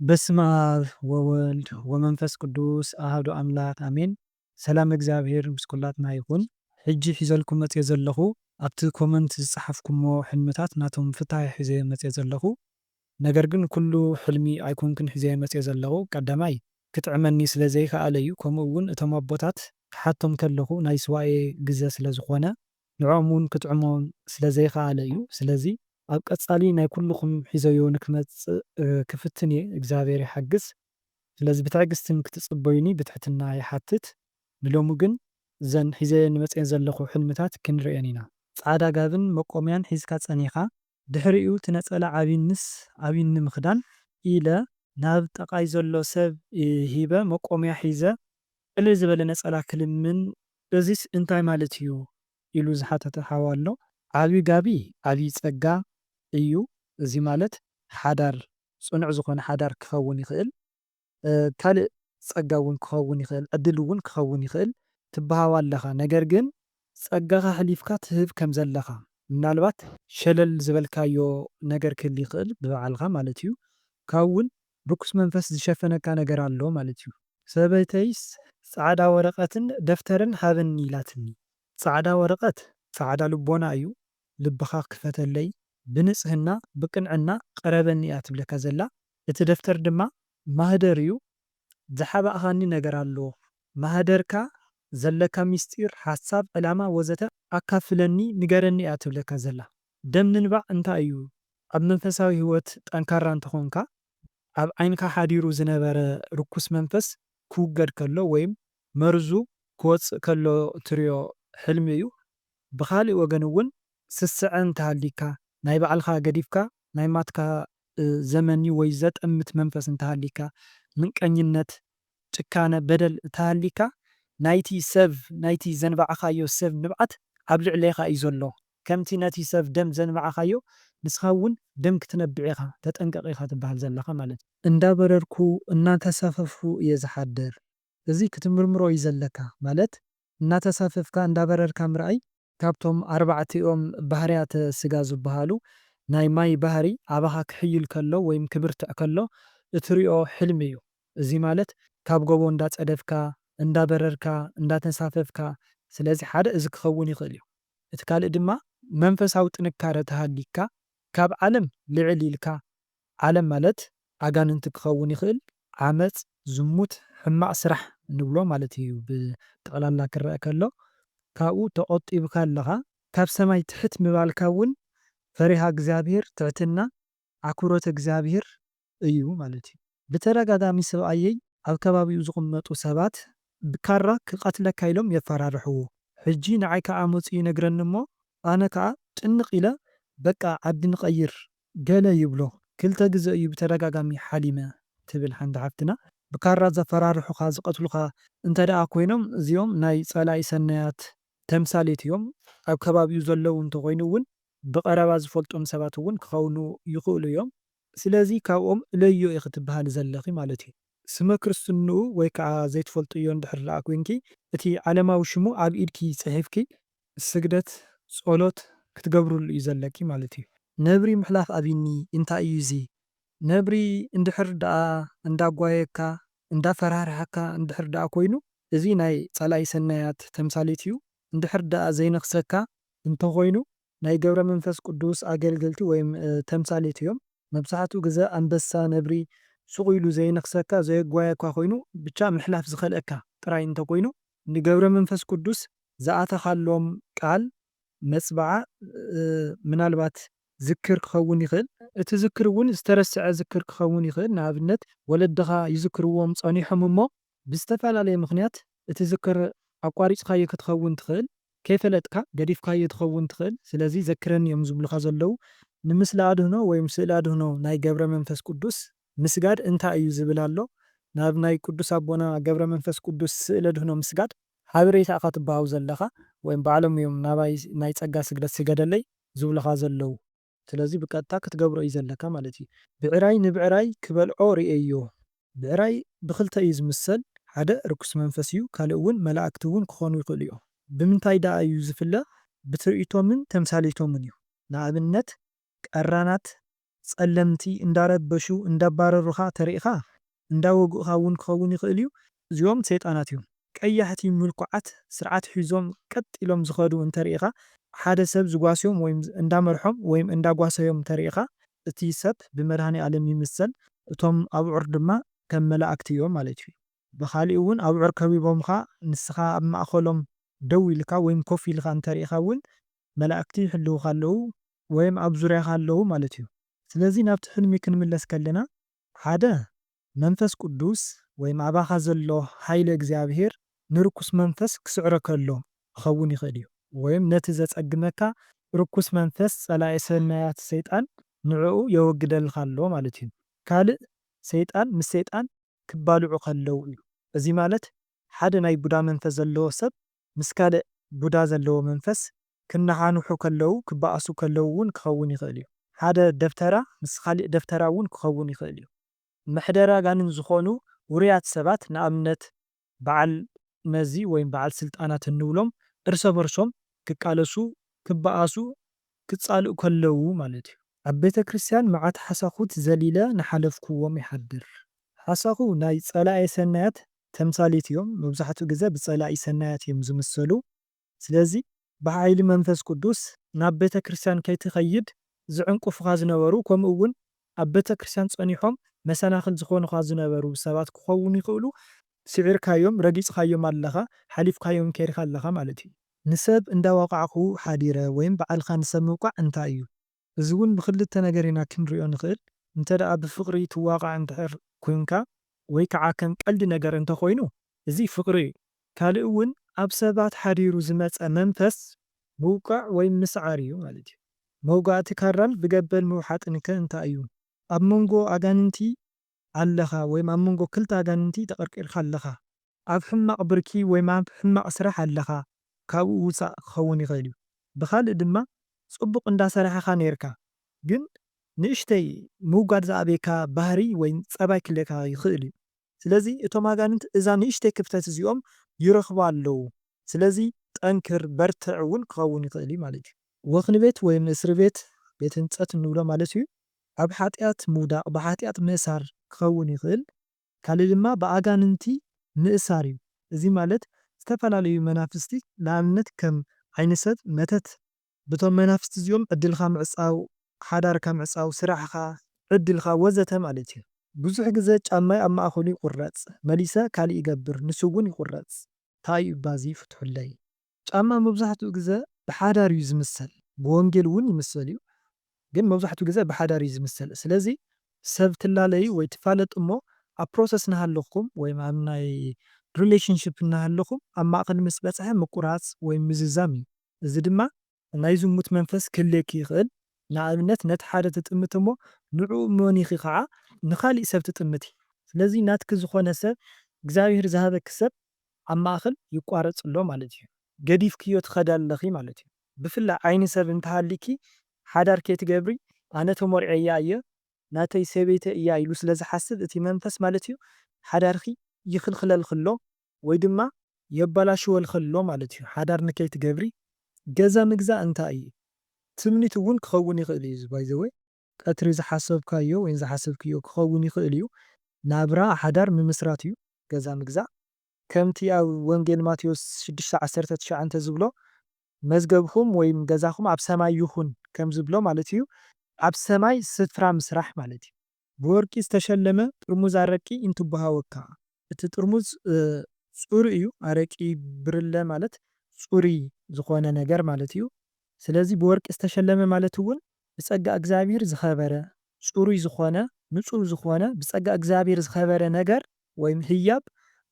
በስመ አብ ወወልድ ወመንፈስ ቅዱስ አሐዱ አምላክ አሜን። ሰላም እግዚአብሔር ምስ ኩላትና ይኹን። ሕጂ ሒዘልኩም መፅእ ዘለኹ ኣብቲ ኮመንት ዝፀሓፍኩሞ ሕልምታት ናቶም ፍታይ ሒዘ መፅእ ዘለኹ። ነገር ግን ኩሉ ሕልሚ ኣይኮንኩን ሒዘ መፅእ ዘለኹ። ቀዳማይ ክጥዕመኒ ስለ ዘይከኣለ እዩ። ከምኡ እውን እቶም ኣቦታት ክሓቶም ከለኹ ናይ ስዋኤ ግዜ ስለ ዝኾነ ንዖም እውን ክጥዕሞም ስለ ዘይከኣለ እዩ። ስለዚ ኣብ ቀጻሊ ናይ ኩልኩም ሒዘዮ ንክመፅእ ክፍትን እየ። እግዚኣብሔር ይሓግዝ። ስለዚ ብትዕግስትን ክትፅበዩኒ ብትሕትና ይሓትት። ንሎሚ ግን እዘን ሒዘ ንመፅአን ዘለኹ ሕልምታት ክንሪአን ኢና። ፃዕዳ ጋብን መቆምያን ሒዝካ ፀኒኻ ድሕሪኡ ትነፀላ ዓብይኒ ምክዳን ኢለ ናብ ጠቃይ ዘሎ ሰብ ሂበ መቆምያ ሒዘ ቅልል ዝበለ ነፀላ ክልምን እዚስ እንታይ ማለት እዩ ኢሉ ዝሓተተ ሓዊ ኣሎ። ዓብይ ጋቢ ዓብይ ፀጋ እዩ። እዚ ማለት ሓዳር ፅኑዕ ዝኾነ ሓዳር ክኸውን ይኽእል። ካልእ ፀጋ እውን ክኸውን ይኽእል፣ ዕድል እውን ክኸውን ይኽእል ትበሃዋ ኣለኻ። ነገር ግን ፀጋኻ ሓሊፍካ ትህብ ከም ዘለኻ ምናልባት ሸለል ዝበልካዮ ነገር ክህሊ ይኽእል ብባዕልኻ ማለት እዩ። ካብ እውን ርኩስ መንፈስ ዝሸፈነካ ነገር ኣሎ ማለት እዩ። ሰበይተይስ ፃዕዳ ወረቐትን ደፍተርን ሃበኒ ኢላትኒ። ፃዕዳ ወረቐት ፃዕዳ ልቦና እዩ። ልብኻ ክፈተለይ ብንጽህና ብቅንዕና ቀረበኒ እያ ትብለካ ዘላ። እቲ ደፍተር ድማ ማህደር እዩ። ዝሓባእኻኒ ነገር ኣሎ፣ ማህደርካ ዘለካ ሚስጢር፣ ሓሳብ፣ ዕላማ ወዘተ ኣካፍለኒ ንገረኒ እያ ትብለካ ዘላ። ደም ምንባዕ እንታይ እዩ? ኣብ መንፈሳዊ ህይወት ጠንካራ እንተኾንካ ኣብ ዓይንካ ሓዲሩ ዝነበረ ርኩስ መንፈስ ክውገድ ከሎ ወይም መርዙ ክወፅእ ከሎ ትሪኦ ሕልሚ እዩ። ብኻሊእ ወገን እውን ስስዐ እንተሃሊካ ናይ ባዕልካ ገዲፍካ ናይ ማትካ ዘመኒ ወይ ዘጠምት መንፈስ እንተሃሊካ ምንቀኝነት፣ ጭካነ፣ በደል እንተሃሊካ ናይቲ ሰብ ናይቲ ዘንባዕኻዮ ሰብ ንብዓት ኣብ ልዕለይኻ እዩ ዘሎ። ከምቲ ነቲ ሰብ ደም ዘንባዕኻዮ ንስኻ እውን ደም ክትነብዕ ኢኻ ተጠንቀቕ ኢኻ ትበሃል ዘለኻ ማለት እዩ። እንዳበረርኩ እናተሳፈፉ እየ ዝሓድር። እዚ ክትምርምሮ እዩ ዘለካ ማለት እናተሳፈፍካ እንዳበረርካ ምርኣይ ካብቶም ኣርባዕቲኦም ባህርያተ ስጋ ዝበሃሉ ናይ ማይ ባህሪ ኣባኻ ክሕይል ከሎ ወይም ክብርትዕ ከሎ እትሪኦ ሕልሚ እዩ። እዚ ማለት ካብ ጎቦ እንዳፀደፍካ እንዳበረርካ እንዳተሳፈፍካ፣ ስለዚ ሓደ እዚ ክኸውን ይኽእል እዩ። እቲ ካልእ ድማ መንፈሳዊ ጥንካረ ተሃሊካ ካብ ዓለም ልዕል ኢልካ፣ ዓለም ማለት ኣጋንንቲ ክኸውን ይኽእል፣ ዓመፅ፣ ዝሙት፣ ሕማቅ ስራሕ ንብሎ ማለት እዩ ብጠቕላላ ክረአ ከሎ ካብኡ ተቆጢብካ ኣለኻ። ካብ ሰማይ ትሕት ምባልካ እውን ፈሪሃ እግዚአብሔር፣ ትዕትና፣ ኣክብሮተ እግዚአብሔር እዩ ማለት እዩ። ብተደጋጋሚ ሰብኣየይ ኣብ ከባቢኡ ዝቕመጡ ሰባት ብካራ ክቐትለካ ኢሎም የፈራርሕዎ። ሕጂ ንዓይ ከዓ መፅኡ ይነግረኒ እሞ ኣነ ከዓ ጭንቕ ኢለ በቃ ዓዲ ንቐይር ገለ ይብሎ። ክልተ ግዜ እዩ ብተደጋጋሚ ሓሊመ ትብል ሓንቲ ሓፍትና። ብካራ ዘፈራርሑኻ ዝቐትሉኻ እንተደኣ ኮይኖም እዚኦም ናይ ጸላኢ ሰናያት ተምሳሌት እዮም። ኣብ ከባቢኡ ዘለዉ እንተኮይኑ እውን ብቐረባ ዝፈልጦም ሰባት እውን ክኸውን ይኽእሉ እዮም። ስለዚ ካብኦም እለዮ ኢኺ ትበሃል ዘለኺ ማለት እዩ። ስመ ክርስትንኡ ወይ ከዓ ዘይትፈልጥዮ እንድሕር ደኣ ኮንኪ እቲ ዓለማዊ ሽሙ ኣብ ኢድኪ ፅሒፍኪ ስግደት ጸሎት ክትገብሩሉ እዩ ዘለኪ ማለት እዩ። ነብሪ ምሕላፍ ኣብኒ እንታይ እዩ እዚ? ነብሪ እንድሕር ደኣ እንዳጓየካ እንዳፈራርሐካ እንድሕር ደኣ ኮይኑ እዚ ናይ ጸላኢ ሰናያት ተምሳሌት እዩ። እንድሕር ደኣ ዘይነኽሰካ እንተኮይኑ ናይ ገብረ መንፈስ ቅዱስ ኣገልገልቲ ወይም ተምሳሌት እዮም። መብዛሕትኡ ግዜ ኣንበሳ ነብሪ ሱቕ ኢሉ ዘይነኽሰካ ዘየጓየካ ኮይኑ ብቻ ምሕላፍ ዝኸልአካ ጥራይ እንተኮይኑ ንገብረ መንፈስ ቅዱስ ዝኣተኻሎም ቃል መፅባዓ ምናልባት ዝክር ክኸውን ይኽእል። እቲ ዝክር እውን ዝተረስዐ ዝክር ክኸውን ይኽእል። ንኣብነት ወለድኻ ይዝክርዎም ፀኒሖም እሞ ብዝተፈላለየ ምክንያት እቲ ዝክር ኣቋሪፅካዮ ክትኸውን ትኽእል፣ ከይፈለጥካ ገዲፍካዮ ትኸውን ትኽእል። ስለዚ ዘክረኒ እዮም ዝብሉካ ዘለው ንምስሊ ኣድህኖ ወይም ስእሊ ኣድህኖ ናይ ገብረ መንፈስ ቅዱስ ምስጋድ እንታይ እዩ ዝብል ኣሎ። ናብ ናይ ቅዱስ ኣቦና ገብረ መንፈስ ቅዱስ ስእሊ ኣድህኖ ምስጋድ ሓበሬታ ኢኻ ትበሃው ዘለኻ ወይም ባዕሎም እዮም ናባይ ናይ ፀጋ ስግደት ስገደለይ ዝብሉካ ዘለው። ስለዚ ብቀጥታ ክትገብሮ እዩ ዘለካ ማለት እዩ። ብዕራይ ንብዕራይ ክበልዖ ርአዮ። ብዕራይ ብክልተ እዩ ዝምሰል፣ ሓደ ርኩስ መንፈስ እዩ፣ ካልእ እውን መላእክቲ እውን ክኾኑ ይኽእሉ እዮም። ብምንታይ ደኣ እዩ ዝፍለ? ብትርኢቶምን ተምሳሌቶምን እዩ። ንኣብነት ቀራናት ጸለምቲ እንዳረበሹ እንዳባረሩኻ ተሪኢኻ እንዳወጉእኻ እውን ክኸውን ይኽእል እዩ። እዚኦም ሰይጣናት እዮም። ቀያሕቲ ምልኩዓት ስርዓት ሒዞም ቀጥ ኢሎም ዝኸዱ እንተሪኢኻ ሓደ ሰብ ዝጓስዮም ወይም እንዳመርሖም ወይም እንዳጓሰዮም ተሪኢኻ እቲ ሰብ ብመድሃኒ ዓለም ይምሰል፣ እቶም ኣብዑር ድማ ከም መላእክቲ እዮም ማለት እዩ። ብኻሊእ እውን ኣብዑር ከቢቦምካ ንስኻ ኣብ ማእኸሎም ደው ኢልካ ወይም ኮፍ ኢልካ እንተሪኢኻ እውን መላእክቲ ይሕልውካ ኣለዉ ወይም ኣብ ዙርያኻ ኣለዉ ማለት እዩ። ስለዚ ናብቲ ሕልሚ ክንምለስ ከለና ሓደ መንፈስ ቅዱስ ወይም ኣባኻ ዘሎ ሓይሊ እግዚኣብሔር ንርኩስ መንፈስ ክስዕሮ ከሎ ክኸውን ይኽእል እዩ። ወይም ነቲ ዘጸግመካ ርኩስ መንፈስ ጸላኢ ሰናያት ሰይጣን ንዕኡ የወግደልካ ኣሎ ማለት እዩ። ካልእ ሰይጣን ምስ ሰይጣን ክባልዑ ከለዉ እዩ። እዚ ማለት ሓደ ናይ ቡዳ መንፈስ ዘለዎ ሰብ ምስ ካልእ ቡዳ ዘለዎ መንፈስ ክነሓንሑ ከለዉ ክበኣሱ ከለዉ እውን ክኸውን ይኽእል እዩ። ሓደ ደብተራ ምስ ካሊእ ደብተራ እውን ክኸውን ይኽእል እዩ። ምሕደራ ጋንን ዝኾኑ ውሩያት ሰባት ንኣብነት በዓል መዚ ወይም በዓል ስልጣናት እንብሎም እርሰ በርሶም ክቃለሱ ክበኣሱ ክጻልኡ ከለዉ ማለት እዩ። ኣብ ቤተ ክርስቲያን መዓት ሓሳኹት ዘሊለ ንሓለፍክዎም ይሓድር። ሓሳኹ ናይ ጸላኢ ሰናያት ተምሳሌት እዮም። መብዛሕትኡ ግዜ ብጸላኢ ሰናያት እዮም ዝምሰሉ። ስለዚ ብሓይሊ መንፈስ ቅዱስ ናብ ቤተ ክርስቲያን ከይትኸይድ ዝዕንቅፉኻ ዝነበሩ ከምኡ እውን ኣብ ቤተ ክርስቲያን ጸኒሖም መሰናኽል ዝኾኑኻ ዝነበሩ ሰባት ክኸውን ይኽእሉ። ስዒርካዮም ረጊጽካዮም ኣለኻ፣ ሓሊፍካዮም ከይድካ ኣለኻ ማለት እዩ። ንሰብ እንዳዋቃዕኹ ሓዲረ ወይም በዓልካ ንሰብ ምውቃዕ እንታይ እዩ? እዚ እውን ብክልተ ነገር ኢና ክንሪኦ ንኽእል። እንተ ደኣ ብፍቕሪ ትዋቃዕ እንድሕር ኮንካ ወይ ከዓ ከም ቀልዲ ነገር እንተኮይኑ እዚ ፍቕሪ እዩ። ካልእ እውን ኣብ ሰባት ሓዲሩ ዝመፀ መንፈስ ምውቃዕ ወይም ምስዓር እዩ ማለት እዩ። መውጋእቲ ካራን ብገበል ምውሓጥን ከ እንታይ እዩ? ኣብ መንጎ ኣጋንንቲ ኣለኻ ወይም ኣብ መንጎ ክልተ ኣጋንንቲ ተቐርቂርካ ኣለኻ፣ ኣብ ሕማቕ ብርኪ ወይም ኣብ ሕማቕ ስራሕ ኣለኻ፣ ካብኡ ውፃእ ክኸውን ይኽእል እዩ። ብኻልእ ድማ ጽቡቕ እንዳሰርሐኻ ነርካ ግን ንእሽተይ ምውጋድ ዝኣበየካ ባህሪ ወይም ጸባይ ክልካ ይኽእል እዩ። ስለዚ እቶም ኣጋንንት እዛ ንእሽተይ ክፍተት እዚኦም ይረኽቡ ኣለዉ። ስለዚ ጠንክር በርትዕ እውን ክኸውን ይኽእል እዩ ማለት እዩ። ወኽኒ ቤት ወይም እስሪ ቤት ቤት ህንፀት እንብሎ ማለት እዩ ኣብ ሓጢኣት ምውዳቕ ብሓጢኣት ምእሳር ክኸውን ይኽእል። ካልእ ድማ ብኣጋንንቲ ምእሳር እዩ። እዚ ማለት ዝተፈላለዩ መናፍስቲ ንኣብነት ከም ዓይኒ ሰብ መተት በቶም መናፍስቲ እዚኦም ዕድልካ ምዕፃው፣ ሓዳርካ ምዕፃው፣ ስራሕካ ዕድልካ ወዘተ ማለት እዩ። ብዙሕ ግዜ ጫማይ ኣብ ማእኸሉ ይቁረፅ መሊሰ ካሊእ ይገብር ንሱ እውን ይቁረፅ እንታይ እዩ ባዚ ፍትሑለይ። ጫማ መብዛሕትኡ ግዜ ብሓዳር እዩ ዝምሰል፣ ብወንጌል እውን ይምሰል እዩ ግን መብዛሕትኡ ግዜ ብሓዳር እዩ ዝምሰል። ስለዚ ሰብ ትላለዩ ወይ ትፋለጥ እሞ ኣብ ፕሮሰስ እናሃለኹም ወይም ኣብ ናይ ሪሌሽንሽፕ እናሃለኹም ኣብ ማእኸል ምስ በፅሐ ምቁራፅ ወይም ምዝዛም እዩ። እዚ ድማ ናይ ዝሙት መንፈስ ክህልየኪ ይኽእል። ንኣብነት ነቲ ሓደ ትጥምት እሞ ንዕኡ መኒኺ ከዓ ንኻሊእ ሰብ ትጥምቲ። ስለዚ ናትኪ ዝኾነ ሰብ እግዚኣብሔር ዝሃበኪ ሰብ ኣብ ማእኸል ይቋረፅ ኣሎ ማለት እዩ። ገዲፍክዮ ትኸዳ ኣለኺ ማለት እዩ። ብፍላይ ዓይኒ ሰብ እንተሃሊኪ ሓዳር ከይትገብሪ ኣነ ተመርዐ እየ ናተይ ሰበይተ እያ ኢሉ ስለ ዝሓስብ እቲ መንፈስ ማለት እዩ ሓዳርኺ ይኽልክለል ከሎ ወይ ድማ የበላሽወል ከሎ ማለት እዩ። ሓዳር ንከይትገብሪ ገዛ ምግዛእ እንታይ እዩ? ትምኒት እውን ክኸውን ይኽእል እዩ። ባይ ዘ ወይ ቀትሪ ዝሓሰብካዮ ወይ ዝሓሰብክዮ ክኸውን ይኽእል እዩ። ናብራ ሓዳር ምምስራት እዩ ገዛ ምግዛእ። ከምቲ ኣብ ወንጌል ማቴዎስ 6:19 ዝብሎ መዝገብኹም ወይም ገዛኹም ኣብ ሰማይ ይኹን ከም ዝብሎ ማለት እዩ። ኣብ ሰማይ ስፍራ ምስራሕ ማለት እዩ። ብወርቂ ዝተሸለመ ጥርሙዝ ኣረቂ እንትበሃወካ እቲ ጥርሙዝ ጽሩይ እዩ። ኣረቂ ብርለ ማለት ጽሩይ ዝኾነ ነገር ማለት እዩ። ስለዚ ብወርቂ ዝተሸለመ ማለት እውን ብጸጋ እግዚኣብሔር ዝኸበረ ጽሩይ ዝኾነ ንጹር ዝኾነ ብጸጋ እግዚኣብሔር ዝኸበረ ነገር ወይም ህያብ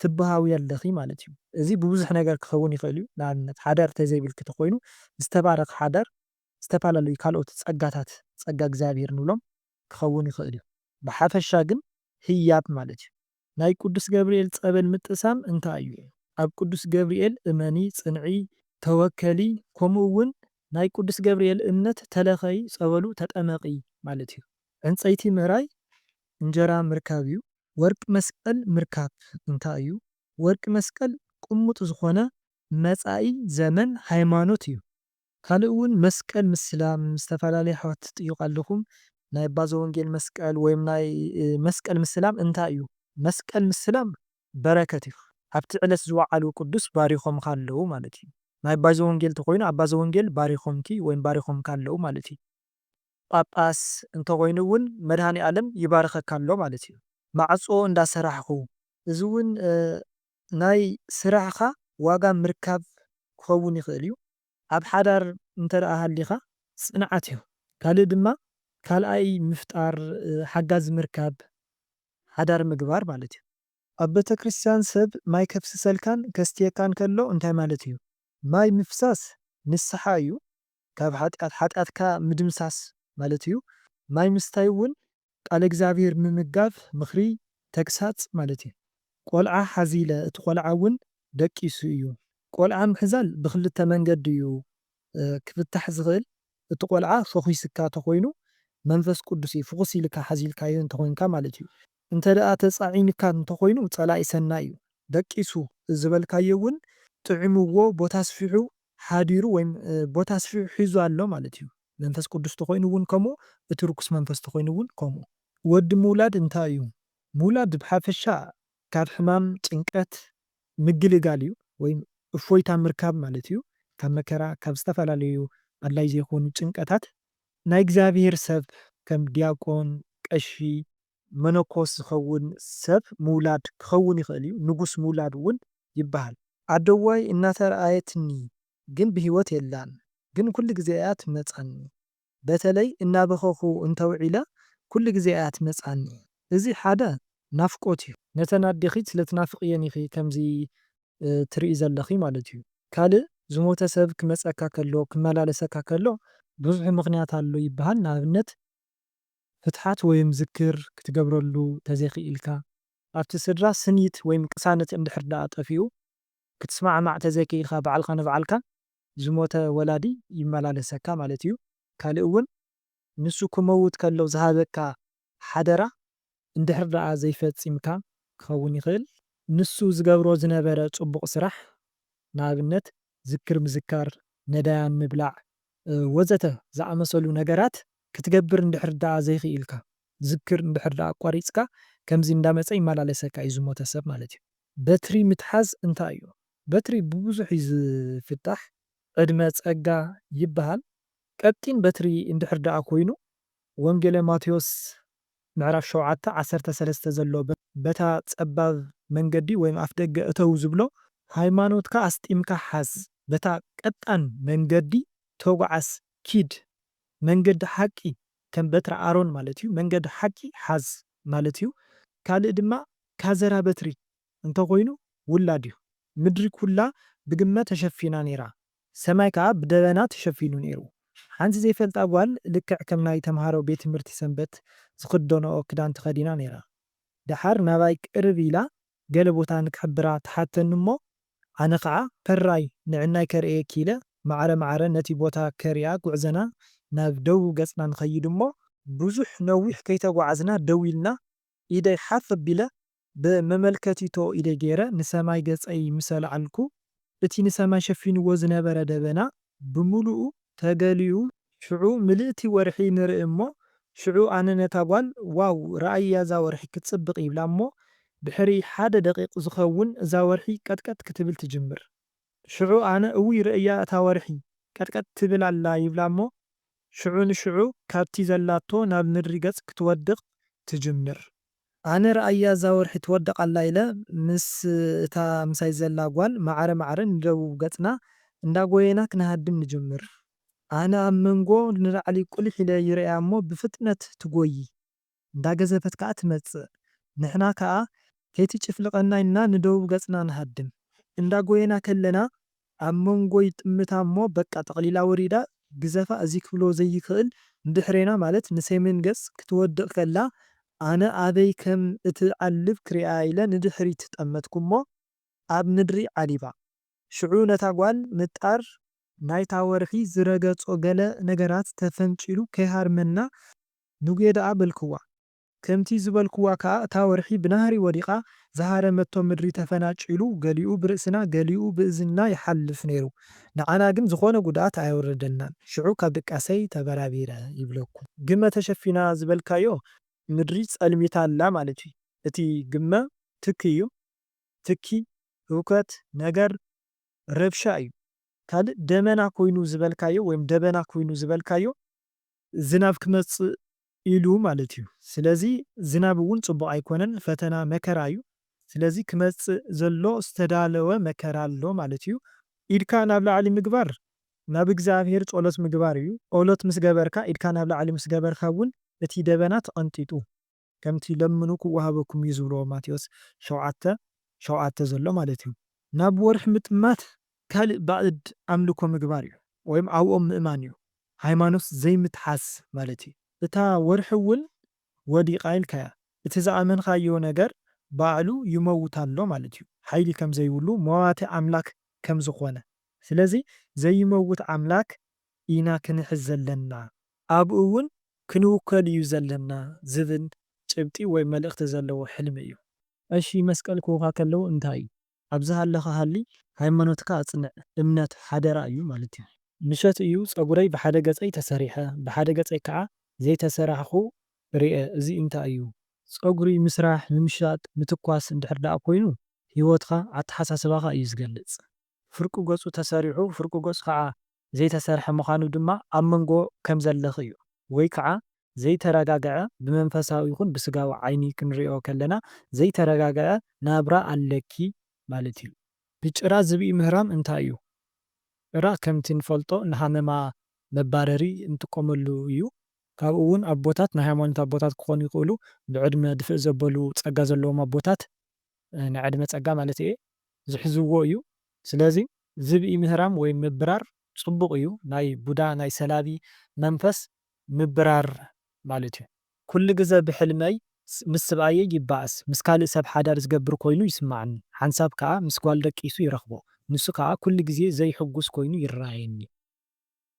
ትበሃዊ ኣለኺ ማለት እዩ። እዚ ብብዙሕ ነገር ክኸውን ይኽእል እዩ። ንኣብነት ሓዳር ተዘይብልክ ተኮይኑ ዝተባረኽ ሓዳር ዝተፈላለዩ ካልኦት ጸጋታት ጸጋ እግዚኣብሔር ንብሎም ክኸውን ይኽእል እዩ። ብሓፈሻ ግን ህያብ ማለት እዩ። ናይ ቅዱስ ገብርኤል ጸበል ምጥሳም እንታይ እዩ? ኣብ ቅዱስ ገብርኤል እመኒ፣ ጽንዒ፣ ተወከሊ ከምኡ እውን ናይ ቅዱስ ገብርኤል እምነት ተለኸይ ጸበሉ ተጠመቒ ማለት እዩ። ዕንፀይቲ ምዕራይ እንጀራ ምርካብ እዩ። ወርቂ መስቀል ምርካብ እንታይ እዩ? ወርቂ መስቀል ቁሙጥ ዝኾነ መጻኢ ዘመን ሃይማኖት እዩ። ካልእ እውን መስቀል ምስላም ዝተፈላለዩ ኣሕዋት ትጥይቁ ኣለኹም። ናይ ባዞ ወንጌል መስቀል ወይም ናይ መስቀል ምስላም እንታይ እዩ? መስቀል ምስላም በረከት እዩ። ኣብቲ ዕለት ዝወዓሉ ቅዱስ ባሪኾምካ ኣለዉ ማለት እዩ። ናይ ባዞ ወንጌል እንተኮይኑ ኣብ ባዞ ወንጌል ባሪኾምኪ ወይም ባሪኾምካ ኣለዉ ማለት እዩ። ጳጳስ እንተኮይኑ እውን መድኃኔ ዓለም ይባርከካ ኣሎ ማለት እዩ። ማዕጾ እንዳሰራሕኹ እዚ እውን ናይ ስራሕኻ ዋጋ ምርካብ ክኸውን ይኽእል እዩ። ኣብ ሓዳር እንተደኣ ሃሊኻ ጽንዓት እዩ። ካልእ ድማ ካልኣይ ምፍጣር ሓጋዝ ምርካብ ሓዳር ምግባር ማለት እዩ። ኣብ ቤተ ክርስቲያን ሰብ ማይ ከፍስሰልካን ከስትየካን ከሎ እንታይ ማለት እዩ? ማይ ምፍሳስ ንስሓ እዩ። ካብ ሓጢኣትካ ምድምሳስ ማለት እዩ። ማይ ምስታይ እውን ቃል እግዚአብሔር ምምጋብ ምኽሪ ተግሳጽ ማለት እዩ። ቆልዓ ሓዚለ እቲ ቆልዓ እውን ደቂሱ እዩ። ቆልዓ ምሕዛል ብክልተ መንገዲ እዩ ክፍታሕ ዝኽእል። እቲ ቆልዓ ፈኺስካ ተኾይኑ መንፈስ ቅዱስ እዩ ፍኹስ ኢልካ ሓዚልካዮ እንተኮይንካ ማለት እዩ። እንተደኣ ተጻዒንካ እንተኮይኑ ጸላኢ ሰናይ እዩ። ደቂሱ ዝበልካዮ እውን ጥዕምዎ ቦታ ስፊሑ ሓዲሩ ወይም ቦታ ስፊሑ ሒዙ ኣሎ ማለት እዩ። መንፈስ ቅዱስ ተኮይኑ እውን ከምኡ እቲ ርኩስ መንፈስ ተኮይኑ እውን ከምኡ። ወዲ ምውላድ እንታይ እዩ? ምውላድ ብሓፈሻ ካብ ሕማም ጭንቀት ምግልጋል እዩ ወይም እፎይታ ምርካብ ማለት እዩ። ካብ መከራ ካብ ዝተፈላለዩ ኣድላይ ዘይኮኑ ጭንቀታት ናይ እግዚኣብሔር ሰብ ከም ዲያቆን፣ ቀሺ፣ መነኮስ ዝኸውን ሰብ ምውላድ ክኸውን ይኽእል እዩ። ንጉስ ምውላድ እውን ይበሃል። ኣደዋይ እናተረኣየትኒ ግን ብሂወት የላን ግን ኩሉ ግዜ እያ ትመጻኒ። በተለይ እናበኸኹ እንተውዒለ ኩሉ ግዜ እያ ትመጻኒ። እዚ ሓደ ናፍቆት እዩ። ነተን ኣዴኺት ስለትናፍቕየን ኢኺ ከምዚ ትርኢ ዘለኺ ማለት እዩ። ካልእ ዝሞተ ሰብ ክመፀካ ከሎ ክመላለሰካ ከሎ ብዙሕ ምኽንያት ኣሎ ይበሃል። ንኣብነት ፍትሓት ወይም ዝክር ክትገብረሉ ተዘይኽኢልካ፣ ኣብቲ ስድራ ስኒት ወይም ቅሳነት እንድሕር ደኣ ጠፊኡ ክትስማዕማዕ ተዘይክኢልካ በዓልካ ንበዓልካ ዝሞተ ወላዲ ይመላለሰካ ማለት እዩ። ካልእ እውን ንሱ ክመውት ከሎ ዝሃበካ ሓደራ እንድሕር ደኣ ዘይፈፂምካ ክኸውን ይኽእል። ንሱ ዝገብሮ ዝነበረ ጽቡቕ ስራሕ ንኣብነት ዝክር ምዝካር፣ ነዳያን ምብላዕ ወዘተ ዝኣመሰሉ ነገራት ክትገብር እንድሕር ደኣ ዘይኽኢልካ ዝክር እንድሕር ደኣ ኣቋሪፅካ ከምዚ እንዳመፀ ይመላለሰካ እዩ ዝሞተ ሰብ ማለት እዩ። በትሪ ምትሓዝ እንታይ እዩ? በትሪ ብብዙሕ እዩ ዝፍታሕ። ዕድመ ጸጋ ይበሃል። ቀጢን በትሪ እንድሕር ደኣ ኮይኑ ወንጌለ ማቴዎስ ምዕራፍ 7:13 ዘሎ በታ ጸባብ መንገዲ ወይም ኣፍ ደገ እተው ዝብሎ ሃይማኖትካ ኣስጢምካ ሓዝ፣ በታ ቀጣን መንገዲ ተጓዓስ ኪድ፣ መንገዲ ሓቂ ከም በትሪ ኣሮን ማለት እዩ። መንገዲ ሓቂ ሓዝ ማለት እዩ። ካልእ ድማ ካዘራ በትሪ እንተኮይኑ ውላድ እዩ። ምድሪ ኩላ ብግመ ተሸፊና ነይራ፣ ሰማይ ከዓ ብደበና ተሸፊኑ ነይሩ። ሓንቲ ዘይፈልጣ ጓል ልክዕ ከም ናይ ተምሃሮ ቤት ትምህርቲ ሰንበት ዝኽደንኦ ክዳን ተኸዲና ነይራ። ድሓር ናባይ ቅርብ ኢላ ገለ ቦታ ንክሕብራ ተሓተኒ እሞ ኣነ ከዓ ፐራይ ንዕናይ ከርእየኪ ኢለ ማዕረ ማዕረ ነቲ ቦታ ከርያ ጉዕዘና ናብ ደቡብ ገጽና ንኸይድ እሞ ብዙሕ ነዊሕ ከይተጓዓዝና ደው ኢልና ኢደይ ሓፍ ኣቢለ ብመመልከቲቶ ኢደይ ገይረ ንሰማይ ገጸይ ምስ ኣልዓልኩ እቲ ንሰማይ ሸፊንዎ ዝነበረ ደበና ብምሉኡ ተገሊኡ ሽዑ ምልእቲ ወርሒ ንርኢ እሞ ሽዑ ኣነ ነታ ጓል ዋው ረኣያ እዛ ወርሒ ክትጽብቕ ይብላ እሞ ድሕሪ 1 ደቂቕ ዝኸውን እዛ ወርሒ ቀጥቀጥ ክትብል ትጅምር። ሽዑ ኣነ እውይ ረእያ እታ ወርሒ ቀጥቀጥ ትብል ኣላ ይብላ እሞ ሽዑ ንሽዑ ካብቲ ዘላቶ ናብ ምድሪ ገጽ ክትወድቕ ትጅምር። ኣነ ረኣያ እዛ ወርሒ ትወድቕ ኣላ ኢለ ምስ እታ ምሳይ ዘላ ጓል ማዕረ ማዕረ ንደቡብ ገጽና እንዳጎየና ክንሃድም ንጅምር። ኣነ ኣብ መንጎ ንላዕሊ ቁልሕ ኢለ ይርአያ እሞ ብፍጥነት ትጎይ እንዳገዘፈት ከዓ ትመጽእ። ንሕና ከዓ ከይትጭፍልቐና ኢልና ንደቡብ ገጽና ንሃድም እንዳጎየና ከለና ኣብ መንጎይ ጥምታ እሞ በቃ ጠቕሊላ ወሪዳ ግዘፋ እዚ ክብሎ ዘይክእል እንድሕሬና ማለት ንሰሜን ገጽ ክትወድቕ ከላ ኣነ ኣበይ ከም እትዓልብ ክሪኣ ኢለ ንድሕሪት ጠመትኩ እሞ ኣብ ምድሪ ዓሊባ። ሽዑ ነታ ጓል ምጣር ናይታ ወርሒ ዝረገጾ ገለ ነገራት ተፈንጭሉ ከይሃርመና ንጉየ ደኣ በልክዋ። ከምቲ ዝበልክዋ ከዓ እታ ወርሒ ብናህሪ ወዲቓ ዝሃረመቶ ምድሪ ተፈናጭሉ ገሊኡ ብርእስና ገሊኡ ብእዝንና ይሓልፍ ነይሩ። ንዓና ግን ዝኾነ ጉድኣት ኣይወረደናን። ሽዑ ካብ ድቃሰይ ተበራቢረ ይብለኩም። ግመ ተሸፊና ዝበልካዮ ምድሪ ጸልሚታ ኣላ ማለት እዩ። እቲ ግመ ትኪ እዩ። ትኪ ህውከት ነገር ረብሻ እዩ። ካልእ ደመና ኮይኑ ዝበልካዮ ወይም ደበና ኮይኑ ዝበልካዮ ዝናብ ክመጽእ ኢሉ ማለት እዩ። ስለዚ ዝናብ እውን ጽቡቕ ኣይኮነን፣ ፈተና መከራ እዩ። ስለዚ ክመጽእ ዘሎ ዝተዳለወ መከራ ኣሎ ማለት እዩ። ኢድካ ናብ ላዕሊ ምግባር ናብ እግዚኣብሔር ጸሎት ምግባር እዩ። ጸሎት ምስ ገበርካ ኢድካ ናብ ላዕሊ ምስ ገበርካ እውን እቲ ደበና ተቐንጢጡ ከምቲ ለምኑ ክወሃበኩም እዩ ዝብሎ ማቴዎስ 7:7 ዘሎ ማለት እዩ። ናብ ወርሒ ምጥማት ካልእ ባእድ ኣምልኮ ምግባር እዩ ወይም ኣብኦም ምእማን እዩ። ሃይማኖት ዘይምትሓስ ማለት እዩ። እታ ወርሒ እውን ወዲቓ ኢልካያ እቲ ዝኣመንካዮ ነገር ባዕሉ ይመውት ኣሎ ማለት እዩ። ሓይሊ ከም ዘይብሉ መዋቲ ኣምላክ ከም ዝኾነ ስለዚ ዘይመውት ኣምላክ ኢና ክንሕዝ ዘለና ኣብኡ እውን ክንውከል እዩ ዘለና ዝብል ጭብጢ ወይ መልእኽቲ ዘለዎ ሕልሚ እዩ። እሺ መስቀል ክውኻ ከለዉ እንታይ እዩ? ኣብዚ ሃለኻ ሃሊ ሃይማኖትካ ኣጽንዕ፣ እምነት ሓደራ እዩ ማለት እዩ። ምሸት እዩ ፀጉረይ ብሓደ ገፀይ ተሰሪሐ ብሓደ ገፀይ ከዓ ዘይተሰራሕኹ ርአ። እዚ እንታይ እዩ? ፀጉሪ ምስራሕ ንምሻጥ ምትኳስ እንድሕር ደኣ ኮይኑ ሂወትካ ኣተሓሳስባኻ እዩ ዝገልጽ። ፍርቂ ገፁ ተሰሪሑ ፍርቂ ገፁ ከዓ ዘይተሰርሐ ምዃኑ ድማ ኣብ መንጎ ከም ዘለኽ እዩ። ወይ ከዓ ዘይተረጋግዐ ብመንፈሳዊ ይኹን ብስጋዊ ዓይኒ ክንሪኦ ከለና ዘይተረጋግዐ ናብራ ኣለኪ ማለት እዩ። ብጭራ ዝብኢ ምህራም እንታይ እዩ? ጭራ ከምቲ ንፈልጦ ንሃመማ መባረሪ እንጥቀመሉ እዩ። ካብኡ እውን ኣቦታት ናይ ሃይማኖት ኣቦታት ክኾኑ ይኽእሉ ብዕድመ ድፍእ ዘበሉ ፀጋ ዘለዎም ኣቦታት ናይ ዕድመ ፀጋ ማለት እየ ዝሕዝዎ እዩ። ስለዚ ዝብኢ ምህራም ወይ ምብራር ጽቡቕ እዩ። ናይ ቡዳ ናይ ሰላቢ መንፈስ ምብራር ማለት እዩ። ኩሉ ግዜ ብሕልመይ ምስ ሰብኣየ ይባእስ ምስ ካልእ ሰብ ሓዳር ዝገብር ኮይኑ ይስማዓኒ። ሓንሳብ ከዓ ምስ ጓል ደቂሱ ይረኽቦ ንሱ ከዓ ኩሉ ግዜ ዘይሕጉስ ኮይኑ ይረኣየኒ።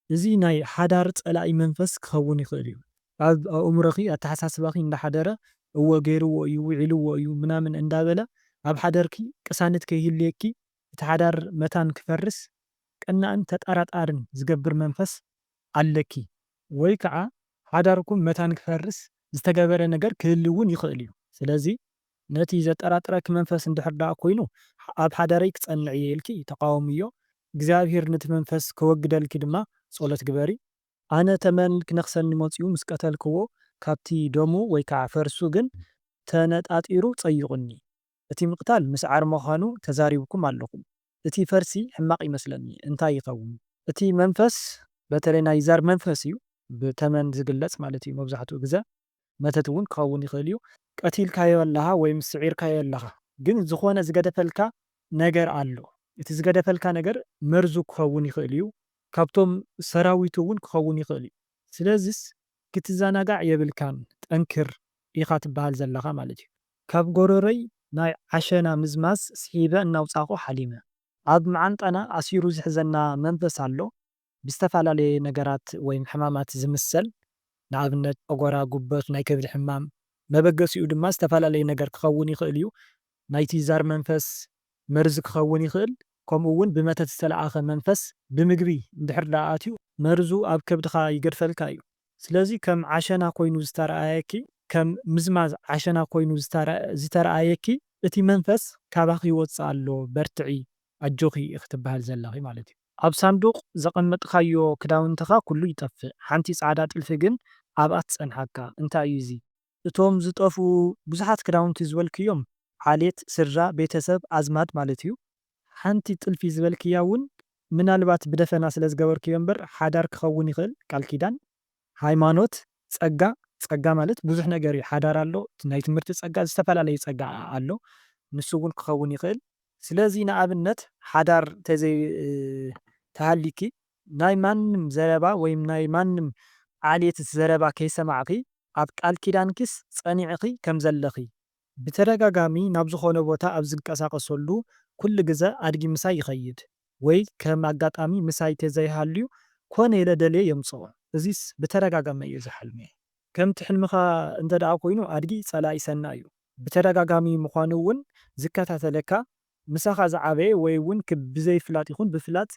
እዚ ናይ ሓዳር ጸላኢ መንፈስ ክኸውን ይኽእል እዩ። ኣብ ኣእምሮኺ ኣተሓሳስባኺ እንዳሓደረ እወ ገይርዎ እዩ ውዒልዎ እዩ ምናምን እንዳበለ ኣብ ሓደርኪ ቅሳነት ከይህልየኪ እቲ ሓዳር መታን ክፈርስ ቀናእን ተጠራጣርን ዝገብር መንፈስ ኣለኪ። ወይ ከዓ ሓዳርኩም መታን ክፈርስ ዝተገበረ ነገር ክህሊ እውን ይኽእል እዩ። ስለዚ ነቲ ዘጠራጥረኪ መንፈስ እንድሕር ደኣ ኮይኑ ኣብ ሓዳረይ ክጸንዕ እየ ኢልኪ ተቃወምዮ። እግዚኣብሔር ነቲ መንፈስ ከወግደልኪ ድማ ጸሎት ግበሪ። ኣነ ተመን ክነኽሰኒ መፅኡ ምስ ቀተልክዎ ካብቲ ደሙ ወይ ከዓ ፈርሱ ግን ተነጣጢሩ ፀይቁኒ። እቲ ምቕታል ምስዓር ምዃኑ ተዛሪብኩም ኣለኹም። እቲ ፈርሲ ሕማቕ ይመስለኒ እንታይ ይኸውን? እቲ መንፈስ በተለይ ናይ ዛር መንፈስ እዩ ብተመን ዝግለጽ ማለት እዩ። መብዛሕትኡ ግዜ መተት እውን ክኸውን ይኽእል እዩ። ቀቲልካዮ ኣለኻ ወይም ስዒርካዮ ኣለኻ ግን ዝኾነ ዝገደፈልካ ነገር ኣሎ። እቲ ዝገደፈልካ ነገር መርዙ ክኸውን ይኽእል እዩ። ካብቶም ሰራዊቱ እውን ክኸውን ይኽእል እዩ። ስለዚስ ክትዘናጋዕ የብልካን ጠንክር ኢኻ ትበሃል ዘለኻ ማለት እዩ። ካብ ጎረረይ ናይ ዓሸና ምዝማዝ ስሒበ እናውፃእኹ ሓሊመ ኣብ መዓንጠና ኣሲሩ ዝሕዘና መንፈስ ኣሎ ብዝተፈላለየ ነገራት ወይም ሕማማት ዝምሰል ንኣብነት ጨጎራ፣ ጉበት፣ ናይ ከብዲ ሕማም መበገሲኡ ድማ ዝተፈላለየ ነገር ክኸውን ይኽእል እዩ። ናይቲ ዛር መንፈስ መርዚ ክኸውን ይኽእል። ከምኡ እውን ብመተት ዝተለኣኸ መንፈስ ብምግቢ እንድሕር ደኣ ኣትዩ መርዙ ኣብ ከብድኻ ይገድፈልካ እዩ። ስለዚ ከም ዓሸና ኮይኑ ዝተረኣየኪ ከም ምዝማዝ ዓሸና ኮይኑ ዝተረኣየኪ እቲ መንፈስ ካባኺ ይወፅእ ኣሎ በርትዒ ኣጆኺ ክትበሃል ዘለኺ ማለት እዩ። ኣብ ሳንዱቕ ዘቐመጥካዮ ክዳውንትኻ ኩሉ ይጠፍእ፣ ሓንቲ ጻዕዳ ጥልፊ ግን ኣብኣ ትጸንሐካ። እንታይ እዩ እዚ? እቶም ዝጠፍኡ ብዙሓት ክዳውንቲ ዝበልክዮም ሓሌት ስድራ ቤተሰብ ኣዝማድ ማለት እዩ። ሓንቲ ጥልፊ ዝበልክያ እውን ምናልባት ብደፈና ስለ ዝገበርክዮ እምበር ሓዳር ክኸውን ይኽእል። ቃል ኪዳን፣ ሃይማኖት፣ ጸጋ። ጸጋ ማለት ብዙሕ ነገር እዩ። ሓዳር ኣሎ፣ ናይ ትምህርቲ ጸጋ፣ ዝተፈላለየ ጸጋ ኣሎ። ንሱ እውን ክኸውን ይኽእል። ስለዚ ንኣብነት ሓዳር ተሃሊኪ ናይ ማንም ዘረባ ወይም ናይ ማንም ዓሌት ዘረባ ከይሰማዕኺ ኣብ ቃል ኪዳንኪስ ጸኒዕኺ ከም ዘለኺ ብተደጋጋሚ ናብ ዝኾነ ቦታ ኣብ ዝንቀሳቐሰሉ ኩሉ ግዜ ኣድጊ ምሳይ ይኸይድ ወይ ከም ኣጋጣሚ ምሳይ ተዘይሃልዩ ኮነ ኢለ ደልየ የምፅኦ። እዚስ ብተደጋጋሚ እዩ ዝሓልመ። ከምቲ ሕልምኻ እንተ ደኣ ኮይኑ ኣድጊ ጸላኢ ሰናይ እዩ። ብተደጋጋሚ ምዃኑ እውን ዝከታተለካ ምሳኻ ዝዓበየ ወይ እውን ብዘይፍላጥ ይኹን ብፍላጥ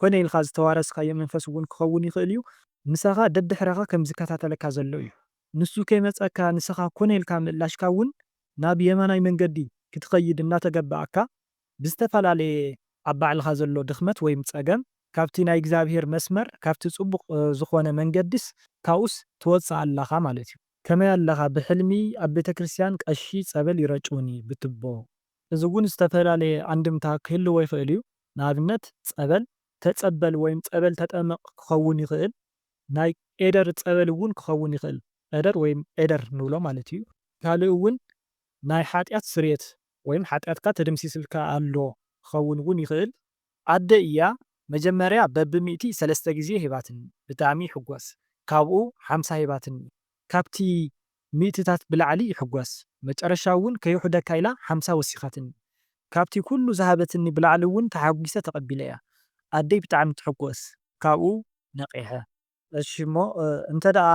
ኮነ ኢልካ ዝተዋረስካዮ መንፈስ እውን ክኸውን ይኽእል እዩ። ምሳኻ ደድሕረኻ ከም ዝከታተለካ ዘሎ እዩ። ንሱ ከይመፀካ ንስኻ ኮነ ኢልካ ምእላሽካ እውን ናብ የማናይ መንገዲ ክትኸይድ እናተገባእካ ብዝተፈላለየ ኣብ ባዕልኻ ዘሎ ድኽመት ወይም ፀገም ካብቲ ናይ እግዚኣብሔር መስመር ካብቲ ፅቡቕ ዝኾነ መንገዲስ ካብኡስ ትወፅእ ኣለኻ ማለት እዩ። ከመይ ኣለኻ ብሕልሚ ኣብ ቤተ ክርስቲያን ቀሺ ፀበል ይረጩኒ ብትቦ። እዚ እውን ዝተፈላለየ አንድምታ ክህልዎ ይኽእል እዩ። ንኣብነት ፀበል ተፀበል ወይም ፀበል ተጠመቕ ክኸውን ይኽእል። ናይ ኤደር ፀበል እውን ክኸውን ይኽእል። ኤደር ወይም ዔደር ንብሎ ማለት እዩ። ካልእ እውን ናይ ሓጢኣት ስርየት ወይም ሓጢኣትካ ተደምሲስልካ ኣሎ ክኸውን እውን ይኽእል። ኣደ እያ መጀመርያ በቢ100 3 ግዜ ሂባትኒ ብጣዕሚ ይሕጎስ። ካብኡ 50 ሂባትኒ ካብቲ 100ታት ብላዕሊ ይሕጎስ። መጨረሻ እውን ከይሕደካ ኢላ 50 ወሲኻትኒ ካብቲ ኩሉ ዝሃበትኒ ብላዕሊ እውን ተሓጒሰ ተቐቢለ እያ። ኣደይ ብጣዕሚ ትሕጎስ። ካብኡ ነቒሐ። እሺ እሞ እንተ ደኣ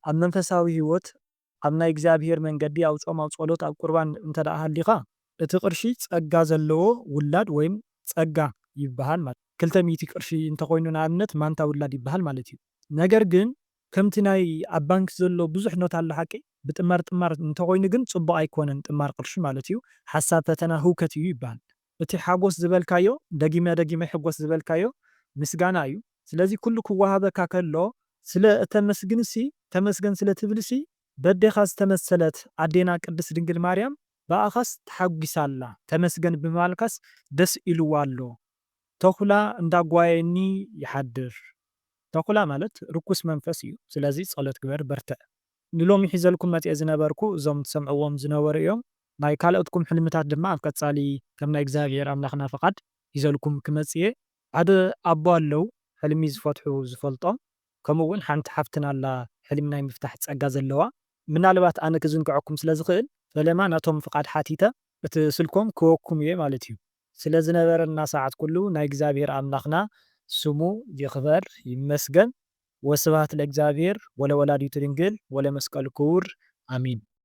ኣብ መንፈሳዊ ህይወት ኣብ ናይ እግዚኣብሔር መንገዲ ኣብ ጾም ኣብ ጸሎት ኣብ ቁርባን እንተ ደኣ ሃሊኻ እቲ ቅርሺ ጸጋ ዘለዎ ውላድ ወይም ጸጋ ይበሃል ማለት 200 ቅርሺ እንተኮይኑ ንኣብነት ማንታ ውላድ ይበሃል ማለት እዩ። ነገር ግን ከምቲ ናይ ኣብ ባንኪ ዘሎ ብዙሕ ኖት ኣሎ ሓቂ ብጥማር ጥማር እንተኮይኑ ግን ጽቡቕ ኣይኮነን ጥማር ቅርሺ ማለት እዩ። ሓሳብ ፈተና ህውከት እዩ ይበሃል። እቲ ሓጎስ ዝበልካዮ ደጊመ ደጊመ ሕጎስ ዝበልካዮ ምስጋና እዩ። ስለዚ ኩሉ ክወሃበካ ከሎ ስለ እተመስግንሲ ተመስገን ስለ ትብልሲ በዴኻ ዝተመሰለት ኣዴና ቅድስት ድንግል ማርያም ብኣኻስ ተሓጒሳላ ተመስገን ብምባልካስ ደስ ኢልዋ ኣሎ። ተኹላ እንዳጓየኒ ይሓድር። ተኹላ ማለት ርኩስ መንፈስ እዩ። ስለዚ ጸሎት ግበር በርትዕ። ንሎሚ ሒዘልኩም መፅአ ዝነበርኩ እዞም ትሰምዕዎም ዝነበሩ እዮም። ናይ ካልኦትኩም ሕልምታት ድማ ኣብ ቀጻሊ ከም ናይ እግዚኣብሔር ኣምላኽና ፈቓድ ሒዘልኩም ክመጽእ እየ። ሓደ ኣቦ ኣለው ሕልሚ ዝፈትሑ ዝፈልጦም ከምኡ እውን ሓንቲ ሓፍትና ኣላ ሕልሚ ናይ ምፍታሕ ጸጋ ዘለዋ ምናልባት ኣነ ክዝንግዐኩም ስለ ዝኽእል ፈለማ ናቶም ፍቓድ ሓቲተ እቲ ስልኮም ክወኩም እየ ማለት እዩ። ስለ ዝነበረና ሰዓት ኩሉ ናይ እግዚኣብሔር ኣምላኽና ስሙ ይኽበር ይመስገን። ወስብሐት ለእግዚአብሔር ወለወላዲቱ ድንግል ወለመስቀሉ ክቡር አሚን።